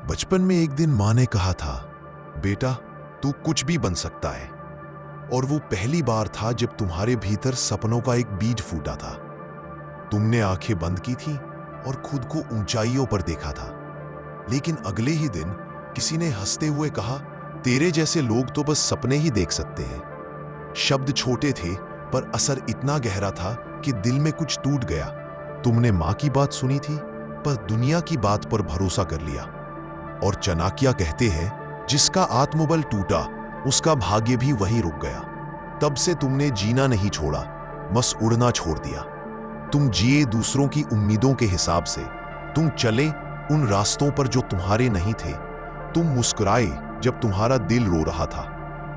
बचपन में एक दिन माँ ने कहा था, बेटा तू कुछ भी बन सकता है। और वो पहली बार था जब तुम्हारे भीतर सपनों का एक बीज फूटा था। तुमने आंखें बंद की थी और खुद को ऊंचाइयों पर देखा था। लेकिन अगले ही दिन किसी ने हंसते हुए कहा, तेरे जैसे लोग तो बस सपने ही देख सकते हैं। शब्द छोटे थे पर असर इतना गहरा था कि दिल में कुछ टूट गया। तुमने माँ की बात सुनी थी पर दुनिया की बात पर भरोसा कर लिया। और चाणक्य कहते हैं, जिसका आत्मबल टूटा उसका भाग्य भी वहीं रुक गया। तब से तुमने जीना नहीं छोड़ा, बस उड़ना छोड़ दिया। तुम जिए दूसरों की उम्मीदों के हिसाब से। तुम चले उन रास्तों पर जो तुम्हारे नहीं थे। तुम मुस्कुराए जब तुम्हारा दिल रो रहा था।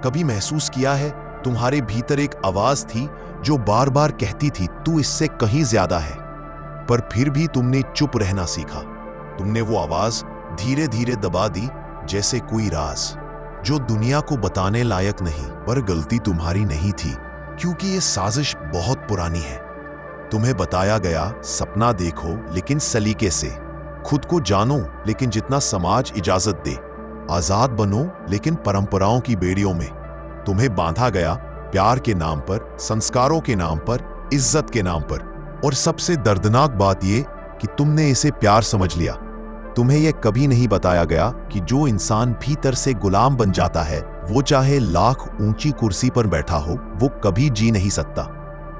कभी महसूस किया है तुम्हारे भीतर एक आवाज थी जो बार बार कहती थी, तू इससे कहीं ज्यादा है। पर फिर भी तुमने चुप रहना सीखा। तुमने वो आवाज धीरे धीरे दबा दी, जैसे कोई राज जो दुनिया को बताने लायक नहीं। पर गलती तुम्हारी नहीं थी, क्योंकि ये साजिश बहुत पुरानी है। तुम्हें बताया गया, सपना देखो लेकिन सलीके से, खुद को जानो लेकिन जितना समाज इजाजत दे, आजाद बनो लेकिन परंपराओं की बेड़ियों में। तुम्हें बांधा गया प्यार के नाम पर, संस्कारों के नाम पर, इज्जत के नाम पर। और सबसे दर्दनाक बात यह कि तुमने इसे प्यार समझ लिया। तुम्हें यह कभी नहीं बताया गया कि जो इंसान भीतर से गुलाम बन जाता है, वो चाहे लाख ऊंची कुर्सी पर बैठा हो, वो कभी जी नहीं सकता।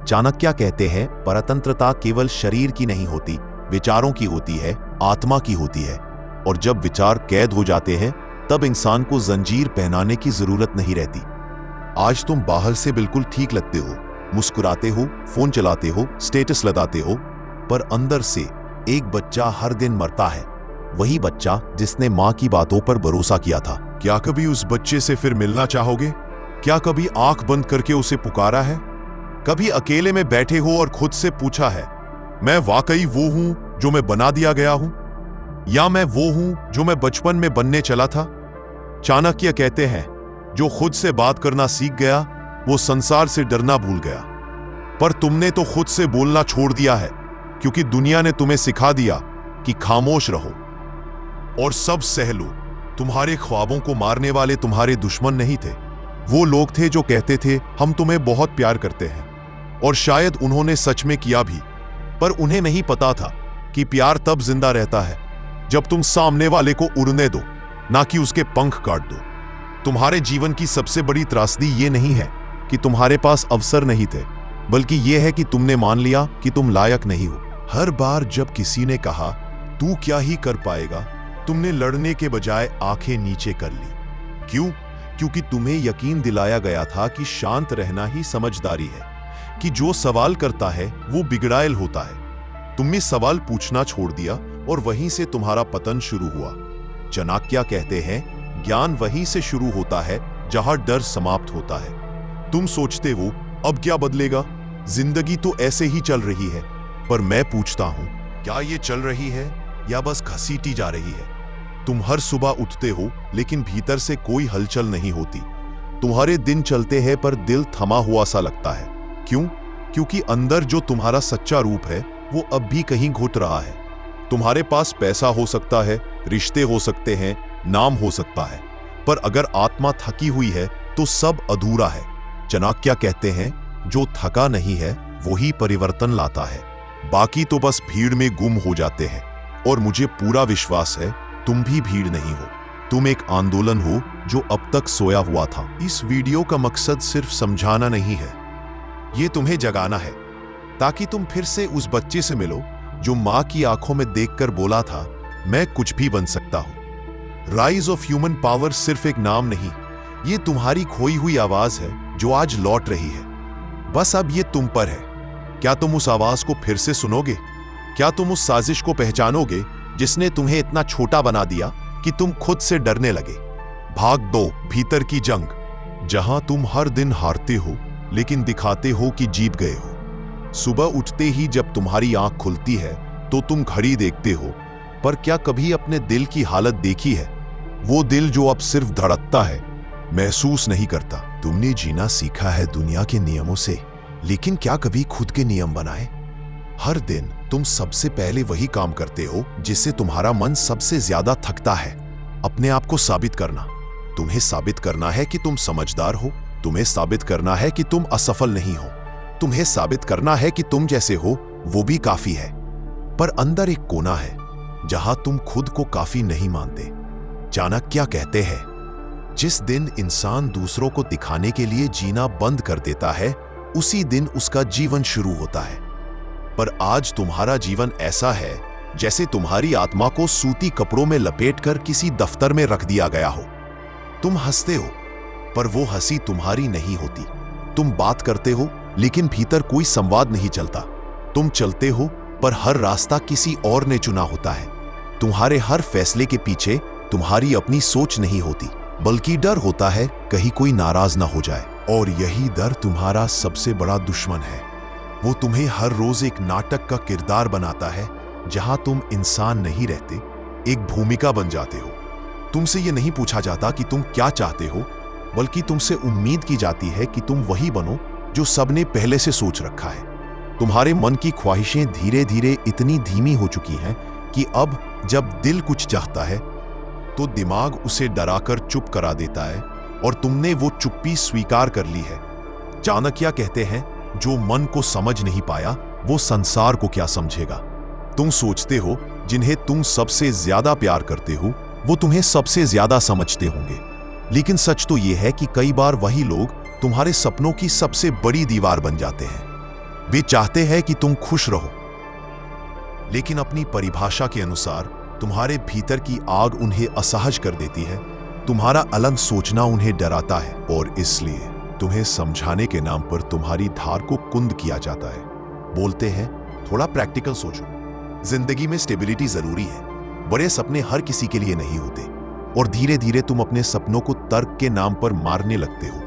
चाणक्य कहते हैं, परतंत्रता केवल शरीर की नहीं होती, विचारों की होती है, आत्मा की होती है। और जब विचार कैद हो जाते हैं तब इंसान को जंजीर पहनाने की जरूरत नहीं रहती। आज तुम बाहर से बिल्कुल ठीक लगते हो, मुस्कुराते हो, फोन चलाते हो, स्टेटस लगाते हो, पर अंदर से एक बच्चा हर दिन मरता है। वही बच्चा जिसने माँ की बातों पर भरोसा किया था। क्या कभी उस बच्चे से फिर मिलना चाहोगे? क्या कभी आंख बंद करके उसे पुकारा है? कभी अकेले में बैठे हो और खुद से पूछा है, मैं वाकई वो हूं जो मैं बना दिया गया हूं, या मैं वो हूं जो मैं बचपन में बनने चला था? चाणक्य कहते हैं, जो खुद से बात करना सीख गया वो संसार से डरना भूल गया। पर तुमने तो खुद से बोलना छोड़ दिया है, क्योंकि दुनिया ने तुम्हें सिखा दिया कि खामोश रहो और सब सह लो। तुम्हारे ख्वाबों को मारने वाले तुम्हारे दुश्मन नहीं थे, वो लोग थे जो कहते थे, हम तुम्हें बहुत प्यार करते हैं। और शायद उन्होंने सच में किया भी, पर उन्हें नहीं पता था कि प्यार तब जिंदा रहता है जब तुम सामने वाले को उड़ने दो, ना कि उसके पंख काट दो। तुम्हारे जीवन की सबसे बड़ी त्रासदी ये नहीं है कि तुम्हारे पास अवसर नहीं थे, बल्कि यह है कि तुमने मान लिया कि तुम लायक नहीं हो। हर बार जब किसी ने कहा, तू क्या ही कर पाएगा, तुमने लड़ने के बजाय आंखें नीचे कर ली। क्यों? क्योंकि तुम्हें यकीन दिलाया गया था कि शांत रहना ही समझदारी है, कि जो सवाल करता है वो बिगड़ायल होता है। तुमने सवाल पूछना छोड़ दिया और वहीं से तुम्हारा पतन शुरू हुआ। चाणक्य कहते हैं, ज्ञान वहीं से शुरू होता है जहां डर समाप्त होता है। तुम सोचते हो, अब क्या बदलेगा, जिंदगी तो ऐसे ही चल रही है। पर मैं पूछता हूं, क्या ये चल रही है या बस घसीटी जा रही है? तुम हर सुबह उठते हो लेकिन भीतर से कोई हलचल नहीं होती। तुम्हारे दिन चलते हैं पर दिल थमा हुआ सा लगता है। क्यों? क्योंकि अंदर जो तुम्हारा सच्चा रूप है वो अब भी कहीं घुट रहा है। तुम्हारे पास पैसा हो सकता है, रिश्ते हो सकते हैं, नाम हो सकता है, पर अगर आत्मा थकी हुई है तो सब अधूरा है। चाणक्य कहते हैं, जो थका नहीं है वही परिवर्तन लाता है, बाकी तो बस भीड़ में गुम हो जाते हैं। और मुझे पूरा विश्वास है तुम भी भीड़ नहीं हो, तुम एक आंदोलन हो जो अब तक सोया हुआ था। इस वीडियो का मकसद सिर्फ समझाना नहीं है, ये तुम्हें जगाना है, ताकि तुम फिर से उस बच्चे से मिलो जो माँ की आंखों में देखकर बोला था, मैं कुछ भी बन सकता हूं। राइज ऑफ ह्यूमन पावर सिर्फ एक नाम नहीं, ये तुम्हारी खोई हुई आवाज है जो आज लौट रही है। बस अब ये तुम पर है। क्या तुम उस आवाज को फिर से सुनोगे? क्या तुम उस साजिश को पहचानोगे जिसने तुम्हें इतना छोटा बना दिया कि तुम खुद से डरने लगे? भाग दो भीतर की जंग, जहां तुम हर दिन हारते हो लेकिन दिखाते हो कि जीत गए हो। सुबह उठते ही जब तुम्हारी आंख खुलती है तो तुम घड़ी देखते हो, पर क्या कभी अपने दिल की हालत देखी है? वो दिल जो अब सिर्फ धड़कता है, महसूस नहीं करता। तुमने जीना सीखा है दुनिया के नियमों से, लेकिन क्या कभी खुद के नियम बनाए? हर दिन तुम सबसे पहले वही काम करते हो जिससे तुम्हारा मन सबसे ज्यादा थकता है। अपने आप को साबित करना। तुम्हें साबित करना है कि तुम समझदार हो, तुम्हें साबित करना है कि तुम असफल नहीं हो, तुम्हें साबित करना है कि तुम जैसे हो वो भी काफी है। पर अंदर एक कोना है जहां तुम खुद को काफी नहीं मानते। चाणक्य कहते हैं, जिस दिन इंसान दूसरों को दिखाने के लिए जीना बंद कर देता है, उसी दिन उसका जीवन शुरू होता है। पर आज तुम्हारा जीवन ऐसा है जैसे तुम्हारी आत्मा को सूती कपड़ों में लपेटकर किसी दफ्तर में रख दिया गया हो। तुम हंसते हो, पर वो हंसी तुम्हारी नहीं होती। तुम बात करते हो, लेकिन भीतर कोई संवाद नहीं चलता। तुम चलते हो, पर हर रास्ता किसी और ने चुना होता है। तुम्हारे हर फैसले के पीछे तुम्हारी अपनी सोच नहीं होती, बल्कि डर होता है कहीं कोई नाराज ना हो जाए। और यही डर तुम्हारा सबसे बड़ा दुश्मन है। वो तुम्हें हर रोज एक नाटक का किरदार बनाता है जहां तुम इंसान नहीं रहते, एक भूमिका बन जाते हो। तुमसे ये नहीं पूछा जाता कि तुम क्या चाहते हो, बल्कि तुमसे उम्मीद की जाती है कि तुम वही बनो जो सबने पहले से सोच रखा है। तुम्हारे मन की ख्वाहिशें धीरे धीरे इतनी धीमी हो चुकी हैं कि अब जब दिल कुछ चाहता है तो दिमाग उसे डराकर चुप करा देता है, और तुमने वो चुप्पी स्वीकार कर ली है। चाणक्य कहते हैं, जो मन को समझ नहीं पाया वो संसार को क्या समझेगा। तुम सोचते हो जिन्हें तुम सबसे ज्यादा प्यार करते हो वो तुम्हें सबसे ज्यादा समझते होंगे, लेकिन सच तो यह है कि कई बार वही लोग तुम्हारे सपनों की सबसे बड़ी दीवार बन जाते हैं। वे चाहते हैं कि तुम खुश रहो, लेकिन अपनी परिभाषा के अनुसार तुम्हारे भीतर की आग उन्हें असहज कर देती है। तुम्हारा अलग सोचना उन्हें डराता है, और इसलिए तुम्हें समझाने के नाम पर तुम्हारी धार को कुंद किया जाता है। बोलते हैं, थोड़ा प्रैक्टिकल सोचो, जिंदगी में स्टेबिलिटी जरूरी है, बड़े सपने हर किसी के लिए नहीं होते। और धीरे धीरे तुम अपने सपनों को तर्क के नाम पर मारने लगते हो।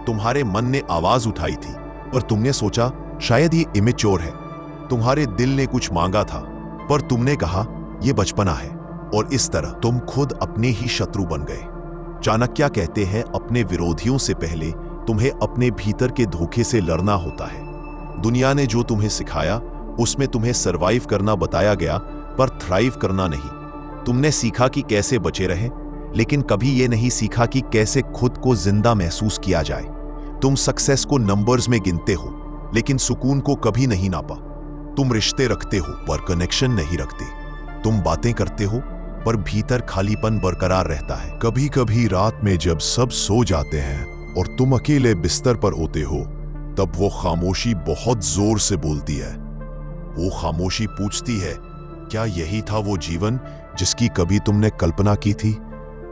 तुम्हारे मन ने आवाज उठाई थी और तुमने सोचा शायद ये इमेच्योर है। तुम्हारे दिल ने कुछ मांगा था, पर तुमने कहा यह बचपना है, और इस तरह तुम खुद अपने ही शत्रु बन गए। चाणक्य कहते हैं, अपने विरोधियों से पहले तुम्हें अपने भीतर के धोखे से लड़ना होता है। दुनिया ने जो तुम्हें सिखाया उसमें तुम्हें सरवाइव करना बताया गया, पर थ्राइव करना नहीं। तुमने सीखा कि कैसे बचे रहें, लेकिन कभी यह नहीं सीखा कि कैसे खुद को जिंदा महसूस किया जाए। तुम सक्सेस को नंबर्स में गिनते हो, लेकिन सुकून को कभी नहीं नापा। तुम रिश्ते रखते हो, पर कनेक्शन नहीं रखते। तुम बातें करते हो, पर भीतर खालीपन बरकरार रहता है। कभी कभी रात में जब सब सो जाते हैं और तुम अकेले बिस्तर पर होते हो, तब वो खामोशी बहुत जोर से बोलती है। वो खामोशी पूछती है, क्या यही था वो जीवन जिसकी कभी तुमने कल्पना की थी?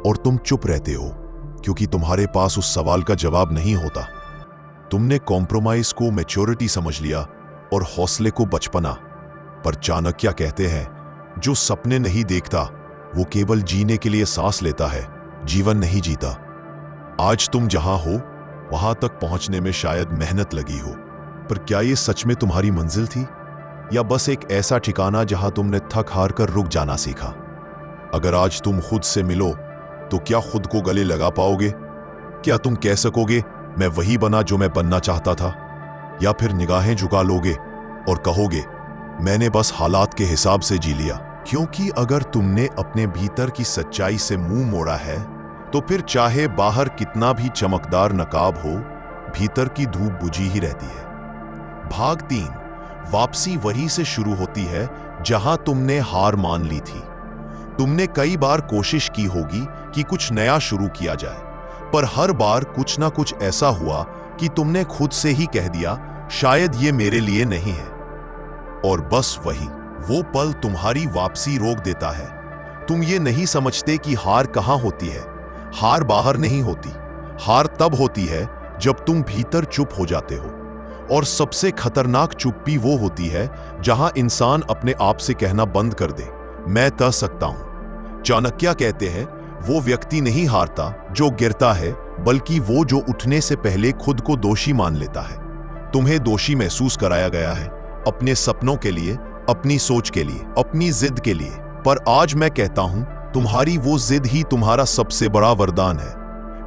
और तुम चुप रहते हो, क्योंकि तुम्हारे पास उस सवाल का जवाब नहीं होता। तुमने कॉम्प्रोमाइज को मैच्योरिटी समझ लिया और हौसले को बचपना। पर चाणक्य कहते हैं, जो सपने नहीं देखता वो केवल जीने के लिए सांस लेता है, जीवन नहीं जीता। आज तुम जहां हो वहां तक पहुंचने में शायद मेहनत लगी हो, पर क्या ये सच में तुम्हारी मंजिल थी, या बस एक ऐसा ठिकाना जहां तुमने थक हार कर रुक जाना सीखा? अगर आज तुम खुद से मिलो तो क्या खुद को गले लगा पाओगे? क्या तुम कह सकोगे, मैं वही बना जो मैं बनना चाहता था? या फिर निगाहें झुका लोगे और कहोगे, मैंने बस हालात के हिसाब से जी लिया? क्योंकि अगर तुमने अपने भीतर की सच्चाई से मुंह मोड़ा है, तो फिर चाहे बाहर कितना भी चमकदार नकाब हो, भीतर की धूप बुझी ही रहती है। भाग 3, वापसी वहीं से शुरू होती है जहां तुमने हार मान ली थी। तुमने कई बार कोशिश की होगी कि कुछ नया शुरू किया जाए, पर हर बार कुछ ना कुछ ऐसा हुआ कि तुमने खुद से ही कह दिया, शायद ये मेरे लिए नहीं है। और बस वो पल तुम्हारी वापसी रोक देता है। तुम ये नहीं समझते कि हार कहां होती है। हार बाहर नहीं होती। हार तब होती है जब तुम भीतर चुप हो जाते हो। और सबसे खतरनाक चुप्पी वो होती है जहां इंसान अपने आप से कहना बंद कर दे, मैं कर सकता हूं। चाणक्य कहते हैं, वो व्यक्ति नहीं हारता जो गिरता है, बल्कि वो जो उठने से पहले खुद को दोषी मान लेता है। तुम्हें दोषी महसूस कराया गया है, अपने सपनों के लिए, अपनी सोच के लिए, अपनी जिद के लिए। पर आज मैं कहता हूं, तुम्हारी वो जिद ही तुम्हारा सबसे बड़ा वरदान है।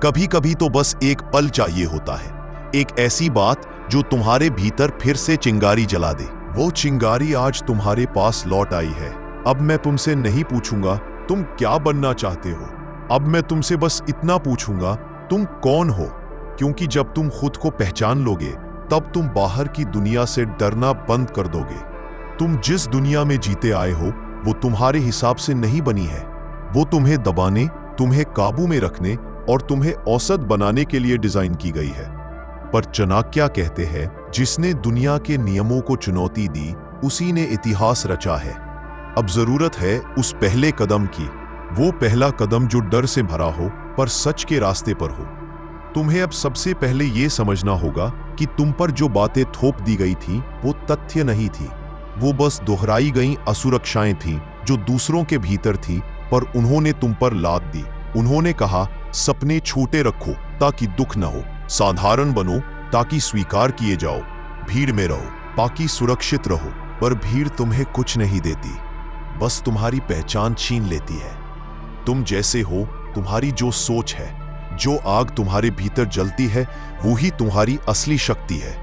कभी कभी तो बस एक पल चाहिए होता है, एक ऐसी बात जो तुम्हारे भीतर फिर से चिंगारी जला दे। वो चिंगारी आज तुम्हारे पास लौट आई है। अब मैं तुमसे नहीं पूछूंगा तुम क्या बनना चाहते हो, अब मैं तुमसे बस इतना पूछूंगा, तुम कौन हो? क्योंकि जब तुम खुद को पहचान लोगे तब तुम बाहर की दुनिया से डरना बंद कर दोगे। तुम जिस दुनिया में जीते आए हो वो तुम्हारे हिसाब से नहीं बनी है। वो तुम्हें दबाने, तुम्हें काबू में रखने और तुम्हें औसत बनाने के लिए डिजाइन की गई है। पर चाणक्य कहते हैं, जिसने दुनिया के नियमों को चुनौती दी उसी ने इतिहास रचा है। अब जरूरत है उस पहले कदम की, वो पहला कदम जो डर से भरा हो पर सच के रास्ते पर हो। तुम्हें अब सबसे पहले यह समझना होगा कि तुम पर जो बातें थोप दी गई थी वो तथ्य नहीं थी, वो बस दोहराई गई असुरक्षाएं थीं जो दूसरों के भीतर थी, पर उन्होंने तुम पर लाद दी। उन्होंने कहा, सपने छोटे रखो ताकि दुख न हो, साधारण बनो ताकि स्वीकार किए जाओ, भीड़ में रहो ताकि सुरक्षित रहो। पर भीड़ तुम्हें कुछ नहीं देती, बस तुम्हारी पहचान छीन लेती है। तुम जैसे हो, तुम्हारी जो सोच है, जो आग तुम्हारे भीतर जलती है, वो ही तुम्हारी असली शक्ति है।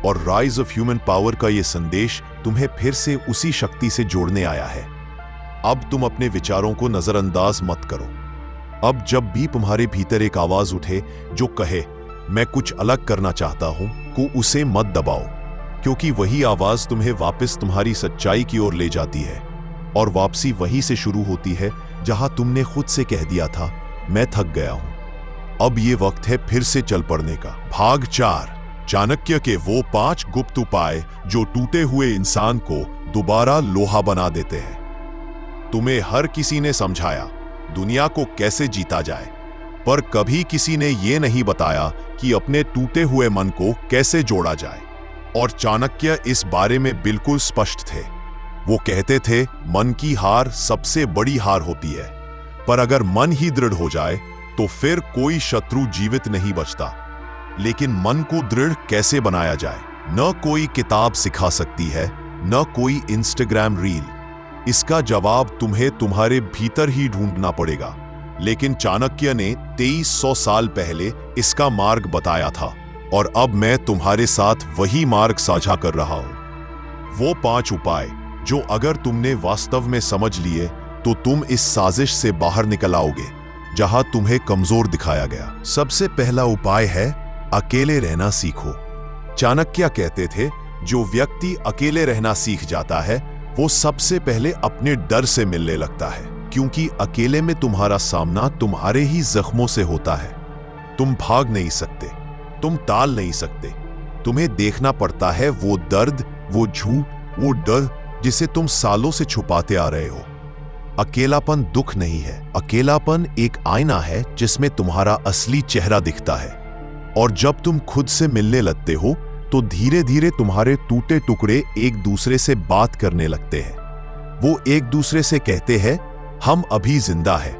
और राइज ऑफ ह्यूमन पावर का ये संदेश तुम्हें फिर से उसी शक्ति से जोड़ने आया है। अब तुम अपने विचारों को नजरअंदाज मत करो। अब जब भी तुम्हारे भीतर एक आवाज उठे जो कहे मैं कुछ अलग करना चाहता हूं, को उसे मत दबाओ, क्योंकि वही आवाज तुम्हें वापस तुम्हारी सच्चाई की ओर ले जाती है। और वापसी वहीं से शुरू होती है जहां तुमने खुद से कह दिया था, मैं थक गया हूं। अब ये वक्त है फिर से चल पड़ने का। भाग 4, चाणक्य के वो 5 गुप्त उपाय जो टूटे हुए इंसान को दोबारा लोहा बना देते हैं। तुम्हें हर किसी ने समझाया दुनिया को कैसे जीता जाए, पर कभी किसी ने यह नहीं बताया कि अपने टूटे हुए मन को कैसे जोड़ा जाए। और चाणक्य इस बारे में बिल्कुल स्पष्ट थे। वो कहते थे, मन की हार सबसे बड़ी हार होती है, पर अगर मन ही दृढ़ हो जाए तो फिर कोई शत्रु जीवित नहीं बचता। लेकिन मन को दृढ़ कैसे बनाया जाए? न कोई किताब सिखा सकती है, न कोई इंस्टाग्राम रील। इसका जवाब तुम्हें तुम्हारे भीतर ही ढूंढना पड़ेगा। लेकिन चाणक्य ने 2300 साल पहले इसका मार्ग बताया था, और अब मैं तुम्हारे साथ वही मार्ग साझा कर रहा हूं। वो 5 उपाय जो अगर तुमने वास्तव में समझ लिए तो तुम इस साजिश से बाहर निकल आओगे जहां तुम्हें कमजोर दिखाया गया। सबसे पहला उपाय है, अकेले रहना सीखो। चाणक्य कहते थे, जो व्यक्ति अकेले रहना सीख जाता है वो सबसे पहले अपने डर से मिलने लगता है, क्योंकि अकेले में तुम्हारा सामना तुम्हारे ही जख्मों से होता है। तुम भाग नहीं सकते, तुम टाल नहीं सकते, तुम्हें देखना पड़ता है वो दर्द, वो झूठ, वो डर जिसे तुम सालों से छुपाते आ रहे हो। अकेलापन दुख नहीं है, अकेलापन एक आईना है जिसमें तुम्हारा असली चेहरा दिखता है। और जब तुम खुद से मिलने लगते हो तो धीरे धीरे तुम्हारे टूटे टुकड़े एक दूसरे से बात करने लगते हैं। वो एक दूसरे से कहते हैं, हम अभी जिंदा हैं,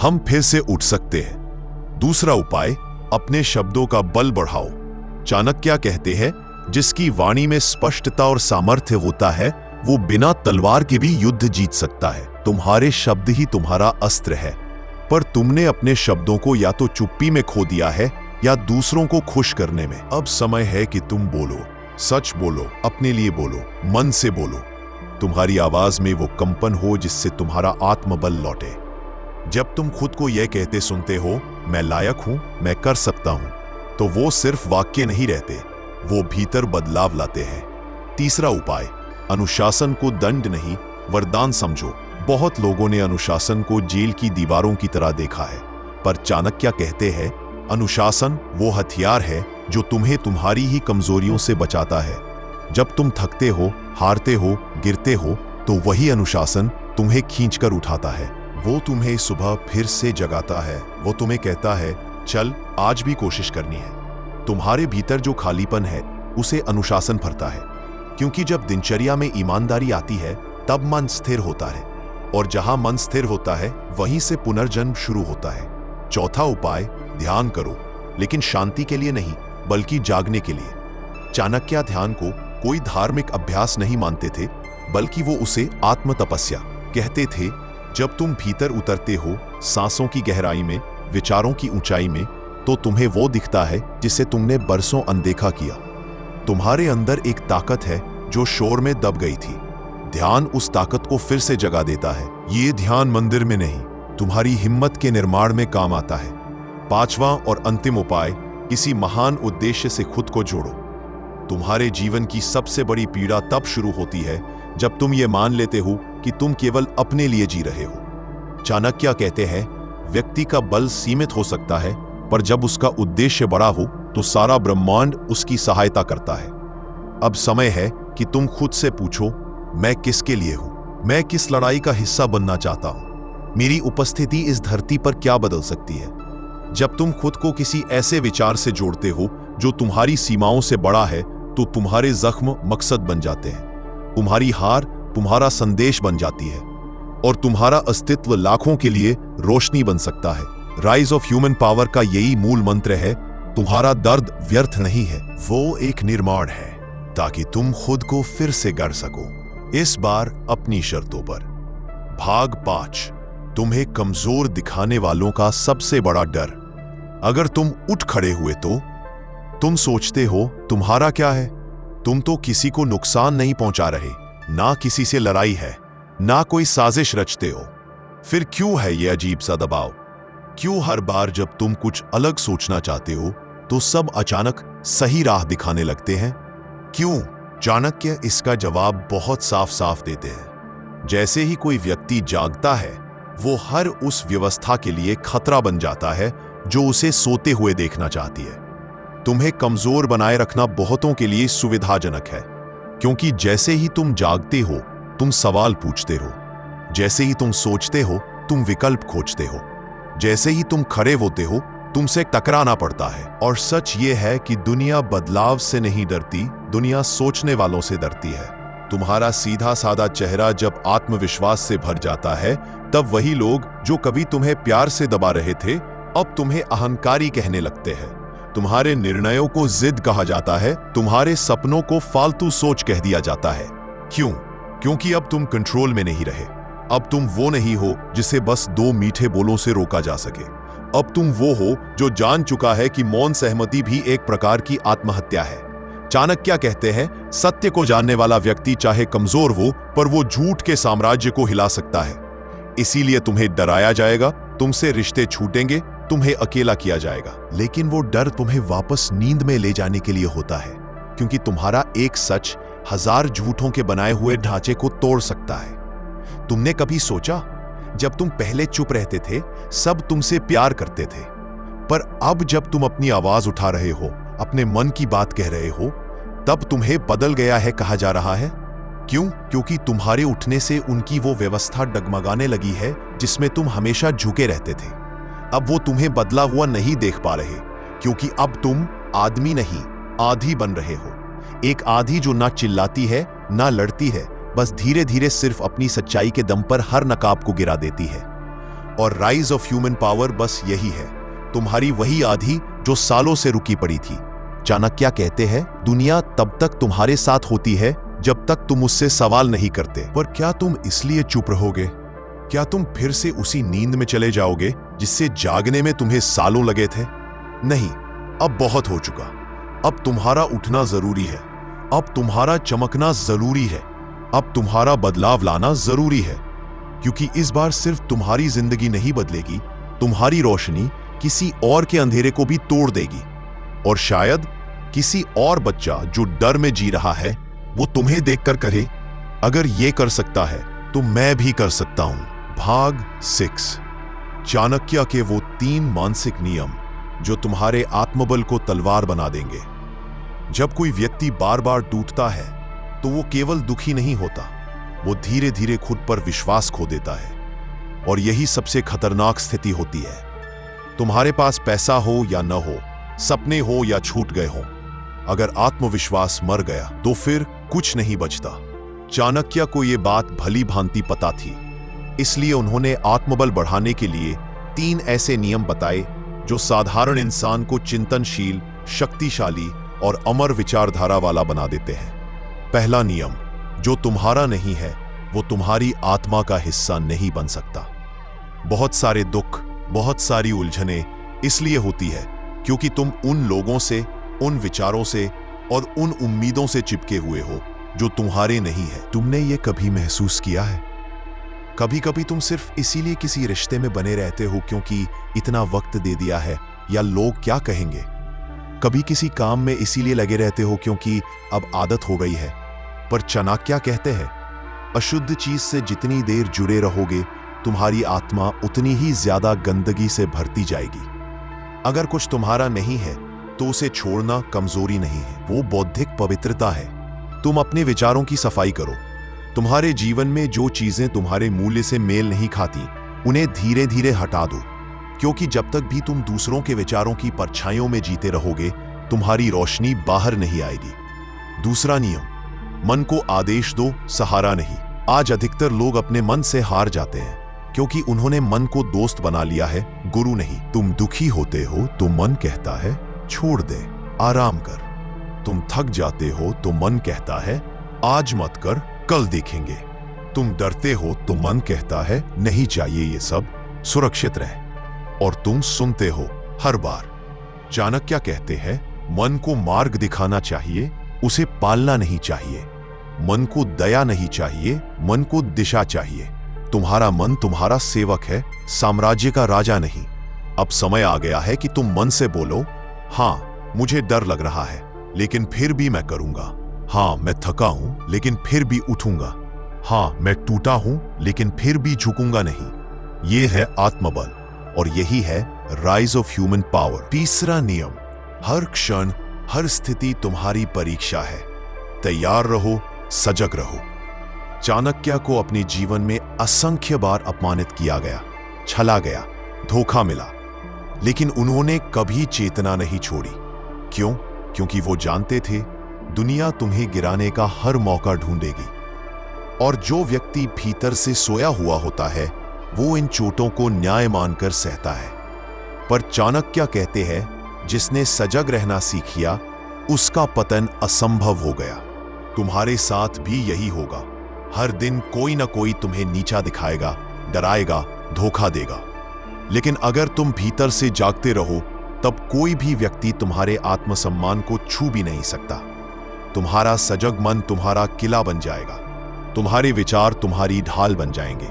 हम फिर से उठ सकते हैं। दूसरा उपाय, अपने शब्दों का बल बढ़ाओ। चाणक्य कहते हैं, जिसकी वाणी में स्पष्टता और सामर्थ्य होता है वो बिना तलवार के भी युद्ध जीत सकता है। तुम्हारे शब्द ही तुम्हारा अस्त्र है, पर तुमने अपने शब्दों को या तो चुप्पी में खो दिया है या दूसरों को खुश करने में। अब समय है कि तुम बोलो, सच बोलो, अपने लिए बोलो, मन से बोलो। तुम्हारी आवाज में वो कंपन हो जिससे तुम्हारा आत्मबल लौटे। जब तुम खुद को यह कहते सुनते हो, मैं लायक हूं, मैं कर सकता हूं, तो वो सिर्फ वाक्य नहीं रहते, वो भीतर बदलाव लाते हैं। तीसरा उपाय, अनुशासन को दंड नहीं वरदान समझो। बहुत लोगों ने अनुशासन को जेल की दीवारों की तरह देखा है, पर चाणक्य कहते हैं, अनुशासन वो हथियार है जो तुम्हें तुम्हारी ही कमजोरियों से बचाता है। जब तुम थकते हो, हारते हो, गिरते हो, तो वही अनुशासन तुम्हें खींचकर उठाता है। वो तुम्हें सुबह फिर से जगाता है, वो तुम्हें कहता है, चल आज भी कोशिश करनी है। तुम्हारे भीतर जो खालीपन है उसे अनुशासन भरता है, क्योंकि जब दिनचर्या में ईमानदारी आती है तब मन स्थिर होता है, और जहां मन स्थिर होता है वहीं से पुनर्जन्म शुरू होता है। चौथा उपाय, ध्यान करो, लेकिन शांति के लिए नहीं बल्कि जागने के लिए। चाणक्य ध्यान को कोई धार्मिक अभ्यास नहीं मानते थे, बल्कि वो उसे आत्म तपस्या कहते थे। जब तुम भीतर उतरते हो, सांसों की गहराई में, विचारों की ऊंचाई में, तो तुम्हें वो दिखता है जिसे तुमने बरसों अनदेखा किया। तुम्हारे अंदर एक ताकत है जो शोर में दब गई थी। ध्यान उस ताकत को फिर से जगा देता है। ये ध्यान मंदिर में नहीं, तुम्हारी हिम्मत के निर्माण में काम आता है। पांचवा और अंतिम उपाय, किसी महान उद्देश्य से खुद को जोड़ो। तुम्हारे जीवन की सबसे बड़ी पीड़ा तब शुरू होती है जब तुम ये मान लेते हो कि तुम केवल अपने लिए जी रहे हो। चाणक्य कहते हैं, व्यक्ति का बल सीमित हो सकता है, पर जब उसका उद्देश्य बड़ा हो तो सारा ब्रह्मांड उसकी सहायता करता है। अब समय है कि तुम खुद से पूछो, मैं किसके लिए हूं? मैं किस लड़ाई का हिस्सा बनना चाहता हूं? मेरी उपस्थिति इस धरती पर क्या बदल सकती है? जब तुम खुद को किसी ऐसे विचार से जोड़ते हो जो तुम्हारी सीमाओं से बड़ा है, तो तुम्हारे जख्म मकसद बन जाते हैं, तुम्हारी हार तुम्हारा संदेश बन जाती है, और तुम्हारा अस्तित्व लाखों के लिए रोशनी बन सकता है। राइज ऑफ ह्यूमन पावर का यही मूल मंत्र है, तुम्हारा दर्द व्यर्थ नहीं है, वो एक निर्माण है ताकि तुम खुद को फिर से गढ़ सको, इस बार अपनी शर्तों पर। भाग 5, तुम्हें कमजोर दिखाने वालों का सबसे बड़ा डर। अगर तुम उठ खड़े हुए तो तुम सोचते हो तुम्हारा क्या है? तुम तो किसी को नुकसान नहीं पहुंचा रहे, ना किसी से लड़ाई है, ना कोई साजिश रचते हो। फिर क्यों है यह अजीब सा दबाव? क्यों हर बार जब तुम कुछ अलग सोचना चाहते हो तो सब अचानक सही राह दिखाने लगते हैं? क्यों? चाणक्य इसका जवाब बहुत साफ साफ देते हैं। जैसे ही कोई व्यक्ति जागता है, वो हर उस व्यवस्था के लिए खतरा बन जाता है जो उसे सोते हुए देखना चाहती है। तुम्हें कमजोर बनाए रखना बहुतों के लिए सुविधाजनक है, क्योंकि जैसे ही तुम जागते हो तुम सवाल पूछते हो, जैसे ही तुम सोचते हो तुम विकल्प खोजते हो, जैसे ही तुम खड़े होते हो तुमसे टकराना पड़ता है। और सच ये है कि दुनिया बदलाव से नहीं डरती, दुनिया सोचने वालों से डरती है। तुम्हारा सीधा साधा चेहरा जब आत्मविश्वास से भर जाता है, तब वही लोग जो कभी तुम्हें प्यार से दबा रहे थे, अब तुम्हें अहंकारी कहने लगते हैं। तुम्हारे निर्णयों को जिद कहा जाता है, तुम्हारे सपनों को फालतू सोच कह दिया जाता है। क्यों? क्योंकि अब तुम कंट्रोल में नहीं रहे। अब तुम वो नहीं हो जिसे बस 2 मीठे बोलों से रोका जा सके। अब तुम वो हो जो जान चुका है कि मौन सहमति भी एक प्रकार की आत्महत्या है। चाणक्य कहते हैं, सत्य को जानने वाला व्यक्ति चाहे कमजोर हो, पर वो झूठ के साम्राज्य को हिला सकता है। इसीलिए तुम्हें डराया जाएगा, तुमसे रिश्ते छूटेंगे, तुम्हें अकेला किया जाएगा। लेकिन वो डर तुम्हें वापस नींद में ले जाने के लिए होता है, क्योंकि तुम्हारा एक सच 1000 झूठों के बनाए हुए ढांचे को तोड़ सकता है। तुमने कभी सोचा, जब तुम पहले चुप रहते थे, सब तुमसे प्यार करते थे, पर अब जब तुम अपनी आवाज उठा रहे हो, अपने मन की बात कह रहे हो, तब तुम्हें बदल गया है कहा जा रहा है। क्यों? क्योंकि तुम्हारे उठने से उनकी वो व्यवस्था डगमगाने लगी है जिसमें तुम हमेशा झुके रहते थे। अब वो तुम्हें बदला हुआ नहीं देख पा रहे, क्योंकि अब तुम आदमी नहीं, आधी बन रहे हो। एक आधी जो ना चिल्लाती है ना लड़ती है, बस धीरे धीरे सिर्फ अपनी सच्चाई के दम पर हर नकाब को गिरा देती है। और राइज ऑफ ह्यूमन पावर बस यही है, तुम्हारी वही आधी जो सालों से रुकी पड़ी थी। चाणक्य कहते हैं, दुनिया तब तक तुम्हारे साथ होती है जब तक तुम उससे सवाल नहीं करते। पर क्या तुम इसलिए चुप रहोगे? क्या तुम फिर से उसी नींद में चले जाओगे जिससे जागने में तुम्हें सालों लगे थे? नहीं, अब बहुत हो चुका। अब तुम्हारा उठना जरूरी है, अब तुम्हारा चमकना जरूरी है, अब तुम्हारा बदलाव लाना जरूरी है, क्योंकि इस बार सिर्फ तुम्हारी जिंदगी नहीं बदलेगी, तुम्हारी रोशनी किसी और के अंधेरे को भी तोड़ देगी। और शायद किसी और बच्चा जो डर में जी रहा है, वो तुम्हें देखकर कहे, अगर ये कर सकता है तो मैं भी कर सकता हूं। भाग 6, चाणक्य के वो 3 मानसिक नियम जो तुम्हारे आत्मबल को तलवार बना देंगे। जब कोई व्यक्ति बार बार टूटता है तो वो केवल दुखी नहीं होता, वो धीरे धीरे खुद पर विश्वास खो देता है। और यही सबसे खतरनाक स्थिति होती है। तुम्हारे पास पैसा हो या न हो, सपने हो या छूट गए हो, अगर आत्मविश्वास मर गया तो फिर कुछ नहीं बचता। चाणक्य को यह बात भली भांति पता थी, इसलिए उन्होंने आत्मबल बढ़ाने के लिए 3 ऐसे नियम बताए जो साधारण इंसान को चिंतनशील, शक्तिशाली और अमर विचारधारा वाला बना देते हैं। पहला नियम, जो तुम्हारा नहीं है वो तुम्हारी आत्मा का हिस्सा नहीं बन सकता। बहुत सारे दुख, बहुत सारी उलझने इसलिए होती है क्योंकि तुम उन लोगों से, उन विचारों से और उन उम्मीदों से चिपके हुए हो जो तुम्हारे नहीं है। तुमने ये कभी महसूस किया है कभी कभी तुम सिर्फ इसीलिए किसी रिश्ते में बने रहते हो क्योंकि इतना वक्त दे दिया है या लोग क्या कहेंगे। कभी किसी काम में इसीलिए लगे रहते हो क्योंकि अब आदत हो गई है। पर चाणक्य कहते हैं, अशुद्ध चीज से जितनी देर जुड़े रहोगे तुम्हारी आत्मा उतनी ही ज्यादा गंदगी से भरती जाएगी। अगर कुछ तुम्हारा नहीं है तो उसे छोड़ना कमजोरी नहीं है, वो बौद्धिक पवित्रता है। तुम अपने विचारों की सफाई करो। तुम्हारे जीवन में जो चीजें तुम्हारे मूल्य से मेल नहीं खाती उन्हें धीरे धीरे हटा दो, क्योंकि जब तक भी तुम दूसरों के विचारों की परछाइयों में जीते रहोगे तुम्हारी रोशनी बाहर नहीं आएगी। दूसरा नियम, मन को आदेश दो, सहारा नहीं। आज अधिकतर लोग अपने मन से हार जाते हैं क्योंकि उन्होंने मन को दोस्त बना लिया है, गुरु नहीं। तुम दुखी होते हो तो मन कहता है छोड़ दे, आराम कर। तुम थक जाते हो तो मन कहता है आज मत कर, कल देखेंगे। तुम डरते हो तो मन कहता है नहीं चाहिए ये सब, सुरक्षित रह। और तुम सुनते हो हर बार। चाणक्य कहते हैं, मन को मार्ग दिखाना चाहिए, उसे पालना नहीं चाहिए। मन को दया नहीं चाहिए, मन को दिशा चाहिए। तुम्हारा मन तुम्हारा सेवक है, साम्राज्य का राजा नहीं। अब समय आ गया है कि तुम मन से बोलो, हाँ मुझे डर लग रहा है लेकिन फिर भी मैं करूंगा। हाँ मैं थका हूं लेकिन फिर भी उठूंगा। हाँ मैं टूटा हूं लेकिन फिर भी झुकूंगा नहीं। यह है आत्मबल और यही है राइज ऑफ ह्यूमन पावर। तीसरा नियम, हर क्षण हर स्थिति तुम्हारी परीक्षा है। तैयार रहो, सजग रहो। चाणक्य को अपने जीवन में असंख्य बार अपमानित किया गया, छला गया, धोखा मिला, लेकिन उन्होंने कभी चेतना नहीं छोड़ी। क्यों? क्योंकि वो जानते थे दुनिया तुम्हें गिराने का हर मौका ढूंढेगी, और जो व्यक्ति भीतर से सोया हुआ होता है वो इन चोटों को न्याय मानकर सहता है। पर चाणक्य कहते हैं, जिसने सजग रहना सीख लिया उसका पतन असंभव हो गया। तुम्हारे साथ भी यही होगा। हर दिन कोई ना कोई तुम्हें नीचा दिखाएगा, डराएगा, धोखा देगा, लेकिन अगर तुम भीतर से जागते रहो तब कोई भी व्यक्ति तुम्हारे आत्मसम्मान को छू भी नहीं सकता। तुम्हारा सजग मन तुम्हारा किला बन जाएगा, तुम्हारे विचार तुम्हारी ढाल बन जाएंगे,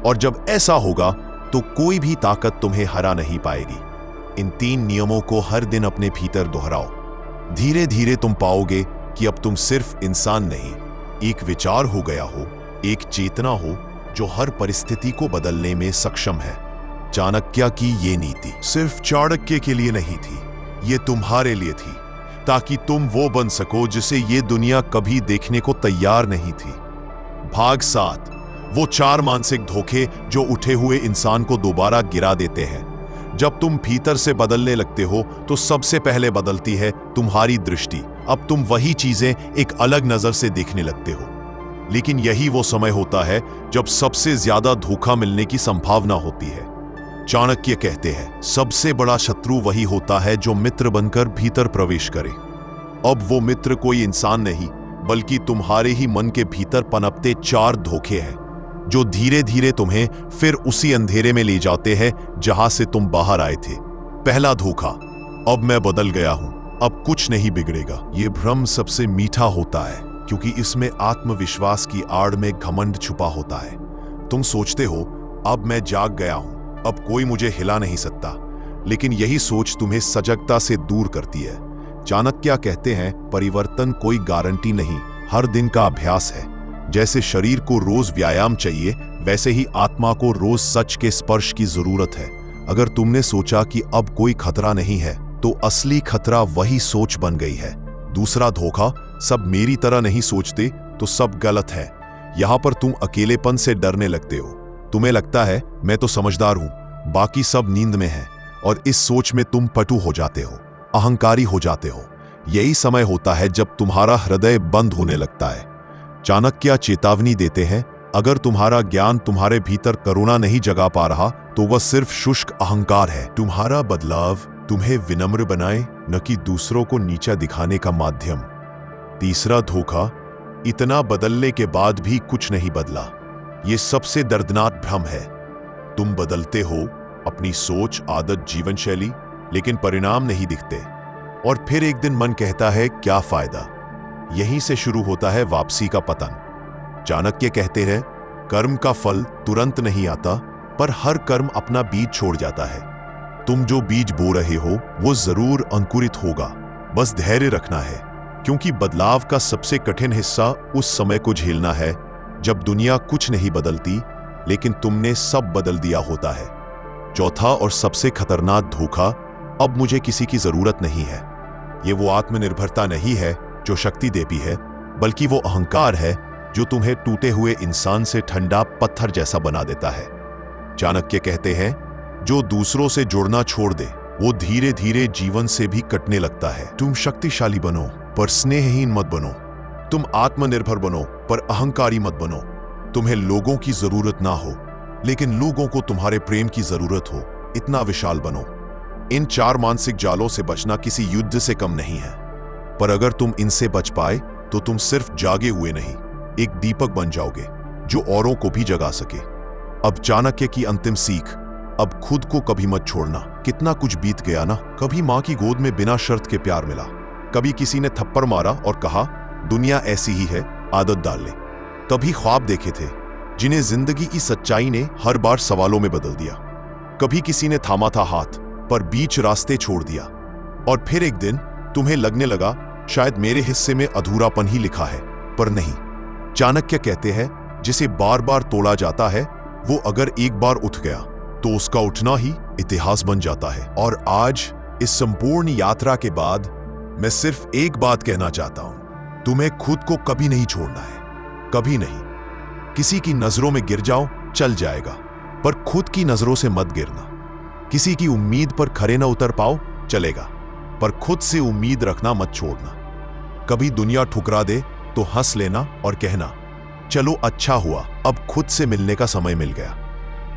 और जब ऐसा होगा तो कोई भी ताकत तुम्हें हरा नहीं पाएगी। इन 3 नियमों को हर दिन अपने भीतर दोहराओ। धीरे धीरे तुम पाओगे कि अब तुम सिर्फ इंसान नहीं, एक विचार हो गया हो, एक चेतना हो जो हर परिस्थिति को बदलने में सक्षम है। चाणक्य की ये नीति सिर्फ चाणक्य के लिए नहीं थी, ये तुम्हारे लिए थी, ताकि तुम वो बन सको जिसे ये दुनिया कभी देखने को तैयार नहीं थी। भाग 7, वो 4 मानसिक धोखे जो उठे हुए इंसान को दोबारा गिरा देते हैं। जब तुम भीतर से बदलने लगते हो तो सबसे पहले बदलती है तुम्हारी दृष्टि। अब तुम वही चीजें एक अलग नजर से देखने लगते हो। लेकिन यही वो समय होता है जब सबसे ज्यादा धोखा मिलने की संभावना होती है। चाणक्य कहते हैं, सबसे बड़ा शत्रु वही होता है जो मित्र बनकर भीतर प्रवेश करे। अब वो मित्र कोई इंसान नहीं बल्कि तुम्हारे ही मन के भीतर पनपते 4 धोखे हैं जो धीरे धीरे तुम्हें फिर उसी अंधेरे में ले जाते हैं जहां से तुम बाहर आए थे। पहला धोखा, अब मैं बदल गया हूं, अब कुछ नहीं बिगड़ेगा। ये भ्रम सबसे मीठा होता है क्योंकि इसमें आत्मविश्वास की आड़ में घमंड छुपा होता है। तुम सोचते हो अब मैं जाग गया हूं, अब कोई मुझे हिला नहीं सकता, लेकिन यही सोच तुम्हें सजगता से दूर करती है। चाणक्य कहते हैं, परिवर्तन कोई गारंटी नहीं, हर दिन का अभ्यास है। जैसे शरीर को रोज व्यायाम चाहिए वैसे ही आत्मा को रोज सच के स्पर्श की जरूरत है। अगर तुमने सोचा कि अब कोई खतरा नहीं है तो असली खतरा वही सोच बन गई है। दूसरा धोखा, सब मेरी तरह नहीं सोचते तो सब गलत है। यहां पर तुम अकेलेपन से डरने लगते हो। तुम्हें लगता है मैं तो समझदार हूं, बाकी सब नींद में है, और इस सोच में तुम पटु हो जाते हो, अहंकारी हो जाते हो। यही समय होता है जब तुम्हारा हृदय बंद होने लगता है। चाणक्य चेतावनी देते हैं, अगर तुम्हारा ज्ञान तुम्हारे भीतर करुणा नहीं जगा पा रहा तो वह सिर्फ शुष्क अहंकार है। तुम्हारा बदलाव तुम्हें विनम्र बनाए, न कि दूसरों को नीचा दिखाने का माध्यम। तीसरा धोखा, इतना बदलने के बाद भी कुछ नहीं बदला। यह सबसे दर्दनाक भ्रम है। तुम बदलते हो अपनी सोच, आदत, जीवन शैली, लेकिन परिणाम नहीं दिखते, और फिर एक दिन मन कहता है क्या फायदा। यहीं से शुरू होता है वापसी का पतन। चाणक्य कहते हैं, कर्म का फल तुरंत नहीं आता, पर हर कर्म अपना बीज छोड़ जाता है। तुम जो बीज बो रहे हो वो जरूर अंकुरित होगा, बस धैर्य रखना है, क्योंकि बदलाव का सबसे कठिन हिस्सा उस समय को झेलना है जब दुनिया कुछ नहीं बदलती, लेकिन तुमने सब बदल दिया होता है। चौथा और सबसे खतरनाक धोखा, अब मुझे किसी की जरूरत नहीं है। ये वो आत्मनिर्भरता नहीं है जो शक्ति देती है, बल्कि वो अहंकार है जो तुम्हें टूटे हुए इंसान से ठंडा पत्थर जैसा बना देता है। चाणक्य कहते हैं, जो दूसरों से जुड़ना छोड़ दे वो धीरे धीरे जीवन से भी कटने लगता है। तुम शक्तिशाली बनो पर स्नेहहीन मत बनो। तुम आत्मनिर्भर बनो पर अहंकारी मत बनो। तुम्हें लोगों की जरूरत ना हो, लेकिन लोगों को तुम्हारे प्रेम की जरूरत हो, इतना विशाल बनो। इन 4 मानसिक जालों से बचना किसी युद्ध से कम नहीं है, पर अगर तुम इनसे बच पाए तो तुम सिर्फ जागे हुए नहीं, एक दीपक बन जाओगे जो औरों को भी जगा सके। अब चाणक्य की अंतिम सीख, अब खुद को कभी मत छोड़ना। कितना कुछ बीत गया ना, कभी मां की गोद में बिना शर्त के प्यार मिला, कभी किसी ने थप्पड़ मारा और कहा दुनिया ऐसी ही है, आदत डाल ले। कभी ख्वाब देखे थे जिन्हें जिंदगी की सच्चाई ने हर बार सवालों में बदल दिया। कभी किसी ने थामा था हाथ पर बीच रास्ते छोड़ दिया, और फिर एक दिन तुम्हें लगने लगा शायद मेरे हिस्से में अधूरापन ही लिखा है, पर नहीं। चाणक्य कहते हैं, जिसे बार बार तोड़ा जाता है वो अगर एक बार उठ गया तो उसका उठना ही इतिहास बन जाता है। और आज इस संपूर्ण यात्रा के बाद मैं सिर्फ एक बात कहना चाहता हूं, तुम्हें खुद को कभी नहीं छोड़ना है, कभी नहीं। किसी की नजरों में गिर जाओ चल जाएगा, पर खुद की नजरों से मत गिरना। किसी की उम्मीद पर खरे न उतर पाओ चलेगा, पर खुद से उम्मीद रखना मत छोड़ना। कभी दुनिया ठुकरा दे तो हंस लेना और कहना चलो अच्छा हुआ, अब खुद से मिलने का समय मिल गया।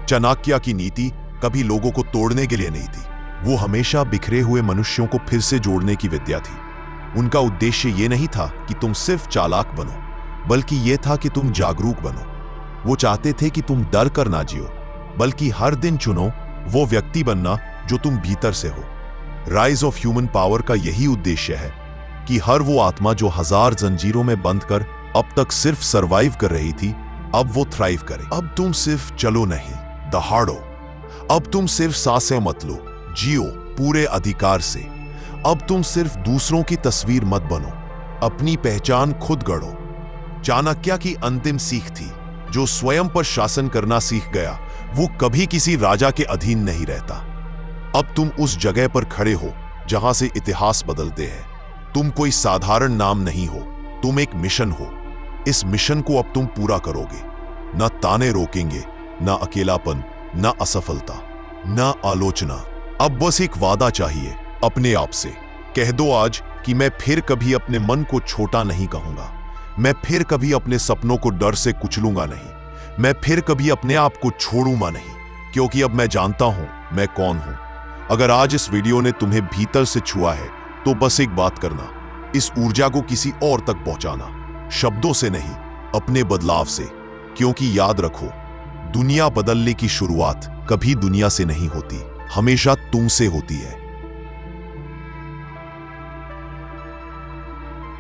चाणक्य की नीति कभी लोगों को तोड़ने के लिए नहीं थी, वो हमेशा बिखरे हुए मनुष्यों को फिर से जोड़ने की विद्या थी। उनका उद्देश्य ये नहीं था कि तुम सिर्फ चालाक बनो, बल्कि यह था कि तुम जागरूक बनो। वो चाहते थे कि तुम डर कर ना जियो, बल्कि हर दिन चुनो वो व्यक्ति बनना जो तुम भीतर से हो। राइज ऑफ ह्यूमन पावर का यही उद्देश्य है कि हर वो आत्मा जो 1000 जंजीरों में बंद कर अब तक सिर्फ सरवाइव कर रही थी, अब वो थ्राइव करे। अब तुम सिर्फ चलो नहीं, दहाड़ो। अब तुम सिर्फ सांसें मत लो, जियो पूरे अधिकार से। अब तुम सिर्फ दूसरों की तस्वीर मत बनो, अपनी पहचान खुद गढ़ो। चाणक्य की अंतिम सीख थी, जो स्वयं पर शासन करना सीख गया वो कभी किसी राजा के अधीन नहीं रहता। अब तुम उस जगह पर खड़े हो जहां से इतिहास बदलते हैं। तुम कोई साधारण नाम नहीं हो, तुम एक मिशन हो। इस मिशन को अब तुम पूरा करोगे। न ताने रोकेंगे, न अकेलापन, न असफलता, न आलोचना। अब बस एक वादा चाहिए अपने आप से। कह दो आज कि मैं फिर कभी अपने मन को छोटा नहीं कहूंगा। मैं फिर कभी अपने सपनों को डर से कुचलूंगा नहीं। मैं फिर कभी अपने आप को छोड़ूंगा नहीं, क्योंकि अब मैं जानता हूं मैं कौन हूं। अगर आज इस वीडियो ने तुम्हें भीतर से छुआ है तो बस एक बात करना, इस ऊर्जा को किसी और तक पहुंचाना, शब्दों से नहीं, अपने बदलाव से। क्योंकि याद रखो, दुनिया बदलने की शुरुआत कभी दुनिया से नहीं होती, हमेशा तुमसे होती है।